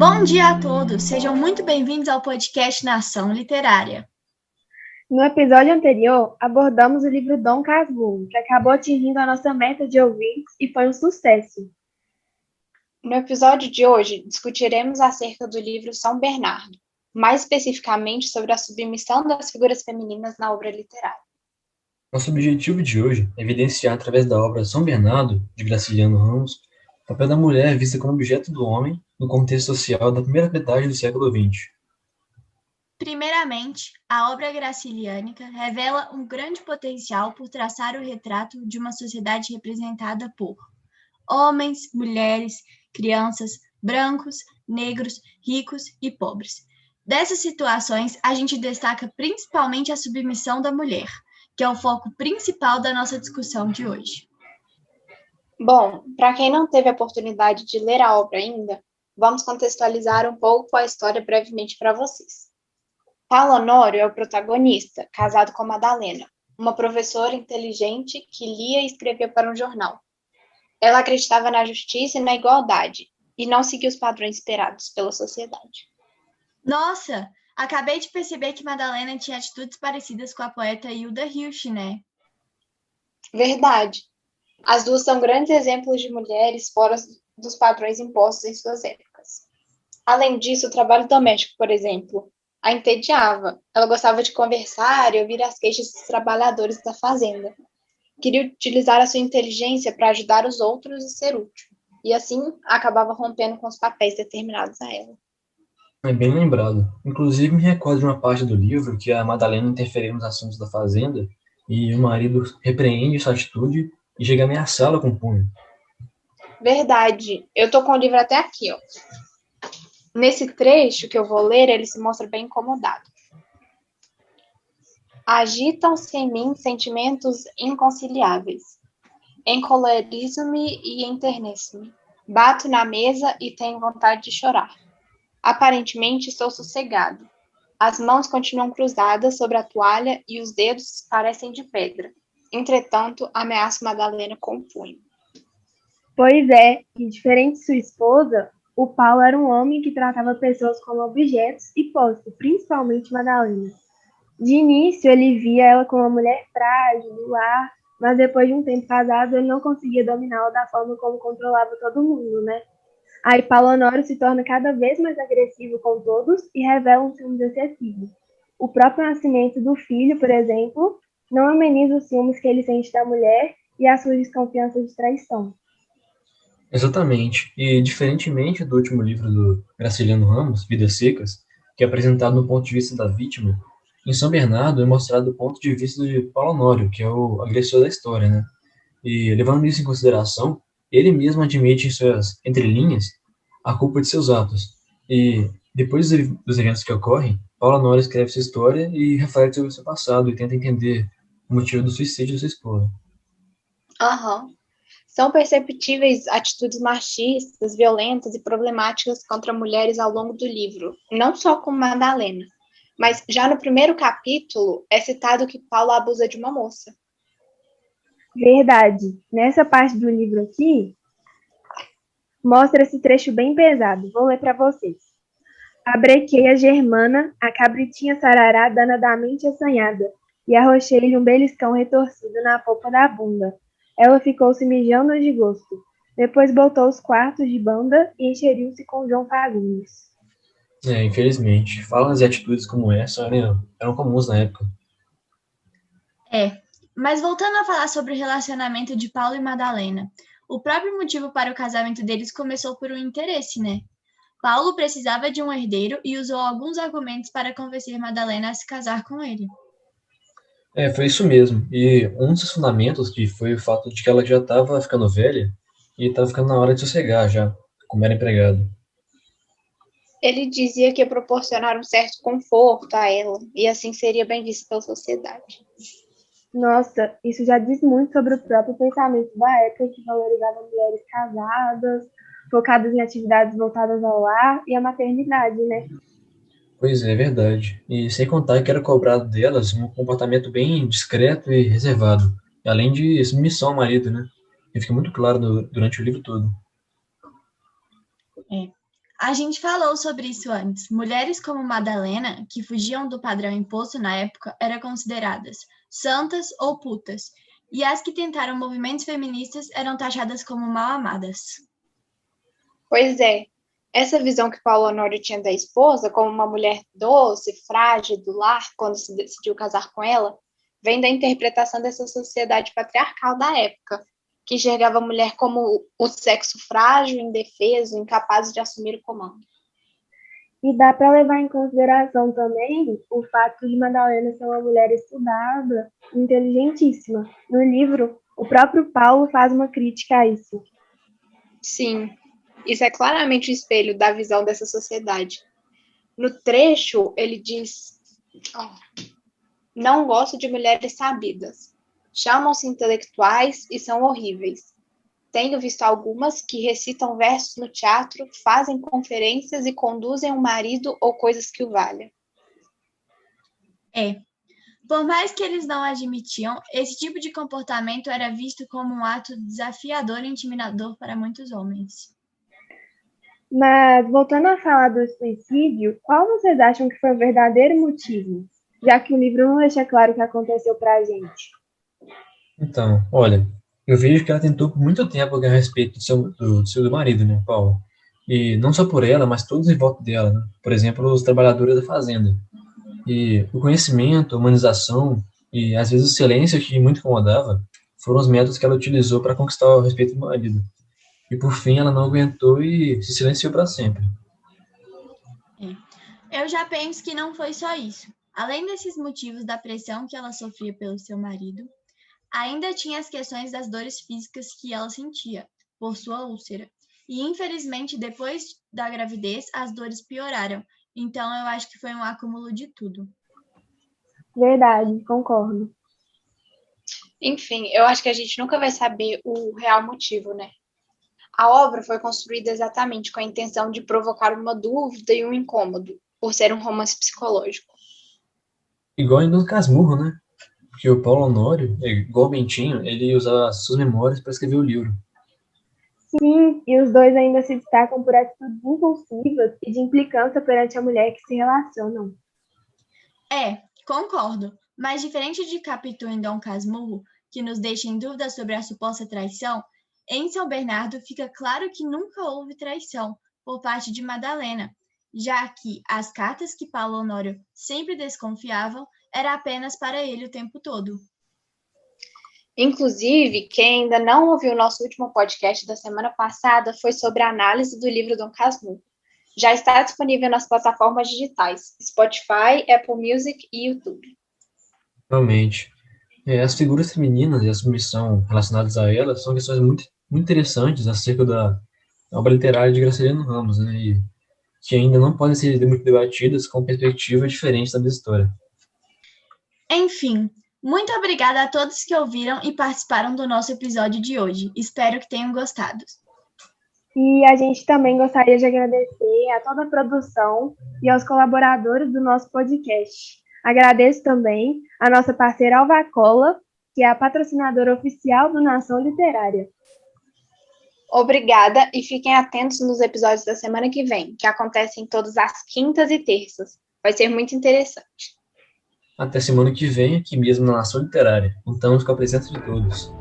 Bom dia a todos, sejam muito bem-vindos ao podcast Nação Literária. No episódio anterior, abordamos o livro Dom Casmurro, que acabou atingindo a nossa meta de ouvintes e foi um sucesso. No episódio de hoje, discutiremos acerca do livro São Bernardo, mais especificamente sobre a submissão das figuras femininas na obra literária. Nosso objetivo de hoje é evidenciar, através da obra São Bernardo, de Graciliano Ramos, o papel da mulher vista como objeto do homem no contexto social da primeira metade do século XX. Primeiramente, a obra graciliânica revela um grande potencial por traçar o retrato de uma sociedade representada por homens, mulheres, crianças, brancos, negros, ricos e pobres. Dessas situações, a gente destaca principalmente a submissão da mulher, que é o foco principal da nossa discussão de hoje. Bom, para quem não teve a oportunidade de ler a obra ainda, vamos contextualizar um pouco a história brevemente para vocês. Paulo Honório é o protagonista, casado com Madalena, uma professora inteligente que lia e escrevia para um jornal. Ela acreditava na justiça e na igualdade, e não seguia os padrões esperados pela sociedade. Nossa, acabei de perceber que Madalena tinha atitudes parecidas com a poeta Hilda Hilst, né? Verdade. As duas são grandes exemplos de mulheres fora dos padrões impostos em suas épocas. Além disso, o trabalho doméstico, por exemplo, a entediava. Ela gostava de conversar e ouvir as queixas dos trabalhadores da fazenda. Queria utilizar a sua inteligência para ajudar os outros e ser útil. E assim, acabava rompendo com os papéis determinados a ela. É bem lembrado. Inclusive, me recordo de uma parte do livro que a Madalena interfere nos assuntos da fazenda e o marido repreende essa atitude e chega a ameaçá-la com o punho. Verdade. Eu tô com o livro até aqui, ó. Nesse trecho que eu vou ler, ele se mostra bem incomodado. Agitam-se em mim sentimentos inconciliáveis. Encolerizo-me e enterneço-me. Bato na mesa e tenho vontade de chorar. Aparentemente estou sossegado. As mãos continuam cruzadas sobre a toalha e os dedos parecem de pedra. Entretanto, ameaço Madalena com o punho. Pois é, que diferente de sua esposa, o Paulo era um homem que tratava pessoas como objetos e posse, principalmente Madalena. De início, ele via ela como uma mulher frágil, do lar, mas depois de um tempo casado, ele não conseguia dominá-la da forma como controlava todo mundo, né? Aí Paulo Honório se torna cada vez mais agressivo com todos e revela um ciúmes excessivo. O próprio nascimento do filho, por exemplo, não ameniza os ciúmes que ele sente da mulher e a sua desconfiança de traição. Exatamente. E, diferentemente do último livro do Graciliano Ramos, Vidas Secas, que é apresentado no ponto de vista da vítima, em São Bernardo é mostrado o ponto de vista de Paulo Honório, que é o agressor da história, né? E, levando isso em consideração, ele mesmo admite em suas entrelinhas a culpa de seus atos. E, depois dos eventos que ocorrem, Paulo Honório escreve sua história e reflete sobre o seu passado e tenta entender o motivo do suicídio de sua esposa. São perceptíveis atitudes machistas, violentas e problemáticas contra mulheres ao longo do livro, não só com Madalena, mas já no primeiro capítulo é citado que Paulo abusa de uma moça. Verdade. Nessa parte do livro aqui, mostra esse trecho bem pesado. Vou ler para vocês. A brequeia germana, a cabritinha sarará danadamente assanhada, e arrochei-lhe um beliscão retorcido na polpa da bunda. Ela ficou se mijando de gosto. Depois botou os quartos de banda e encheriu-se com João Fagundes. Infelizmente, falas e atitudes como essa eram comuns na época. Mas voltando a falar sobre o relacionamento de Paulo e Madalena, o próprio motivo para o casamento deles começou por um interesse, né? Paulo precisava de um herdeiro e usou alguns argumentos para convencer Madalena a se casar com ele. Foi isso mesmo. E um dos fundamentos que foi o fato de que ela já estava ficando velha e estava ficando na hora de sossegar já, como era empregado. Ele dizia que ia proporcionar um certo conforto a ela, e assim seria bem visto pela sociedade. Nossa, isso já diz muito sobre o próprio pensamento da época que valorizava mulheres casadas, focadas em atividades voltadas ao lar e à maternidade, né? Pois é, verdade. E sem contar que era cobrado delas um comportamento bem discreto e reservado, além de submissão ao marido, né? E fica muito claro durante o livro todo. A gente falou sobre isso antes. Mulheres como Madalena, que fugiam do padrão imposto na época, eram consideradas santas ou putas, e as que tentaram movimentos feministas eram taxadas como mal-amadas. Pois é, essa visão que Paulo Honório tinha da esposa como uma mulher doce, frágil, do lar, quando se decidiu casar com ela, vem da interpretação dessa sociedade patriarcal da época, que enxergava a mulher como o sexo frágil, indefeso, incapaz de assumir o comando. E dá para levar em consideração também o fato de Madalena ser uma mulher estudada, inteligentíssima. No livro, o próprio Paulo faz uma crítica a isso. Sim, isso é claramente o espelho da visão dessa sociedade. No trecho, ele diz: não gosto de mulheres sabidas. Chamam-se intelectuais e são horríveis. Tenho visto algumas que recitam versos no teatro, fazem conferências e conduzem um marido ou coisas que o valham. Por mais que eles não admitiam, esse tipo de comportamento era visto como um ato desafiador e intimidador para muitos homens. Mas, voltando a falar do suicídio, qual vocês acham que foi o verdadeiro motivo? Já que o livro não deixa claro o que aconteceu pra gente. Então, olha, eu vejo que ela tentou por muito tempo ganhar respeito do seu marido, né, Paulo? E não só por ela, mas todos em volta dela, né? Por exemplo, os trabalhadores da fazenda. E o conhecimento, a humanização e às vezes o silêncio que muito incomodava foram os métodos que ela utilizou para conquistar o respeito do marido. E por fim ela não aguentou e se silenciou para sempre. Eu já penso que não foi só isso. Além desses motivos da pressão que ela sofria pelo seu marido, ainda tinha as questões das dores físicas que ela sentia por sua úlcera. E, infelizmente, depois da gravidez, as dores pioraram. Então, eu acho que foi um acúmulo de tudo. Verdade, concordo. Enfim, eu acho que a gente nunca vai saber o real motivo, né? A obra foi construída exatamente com a intenção de provocar uma dúvida e um incômodo, por ser um romance psicológico. Igual em Dom Casmurro, né? Porque o Paulo Honório, igual o Bentinho, ele usava as suas memórias para escrever o livro. Sim, e os dois ainda se destacam por atitudes impulsivas e de implicância perante a mulher que se relacionam. Concordo. Mas diferente de Capitu em Dom Casmurro, que nos deixa em dúvida sobre a suposta traição, em São Bernardo fica claro que nunca houve traição por parte de Madalena, já que as cartas que Paulo Honório sempre desconfiavam eram apenas para ele o tempo todo. Inclusive, quem ainda não ouviu o nosso último podcast da semana passada foi sobre a análise do livro Dom Casmurro. Já está disponível nas plataformas digitais Spotify, Apple Music e YouTube. Realmente. As figuras femininas e a submissão relacionadas a elas são questões muito, muito interessantes acerca da obra literária de Graciliano Ramos, né? E que ainda não podem ser muito debatidas com perspectivas diferentes da história. Enfim, muito obrigada a todos que ouviram e participaram do nosso episódio de hoje. Espero que tenham gostado. E a gente também gostaria de agradecer a toda a produção e aos colaboradores do nosso podcast. Agradeço também a nossa parceira Alvacola, que é a patrocinadora oficial do Nação Literária. Obrigada e fiquem atentos nos episódios da semana que vem, que acontecem todas as quintas e terças. Vai ser muito interessante. Até semana que vem, aqui mesmo na Nação Literária. Contamos com a presença de todos.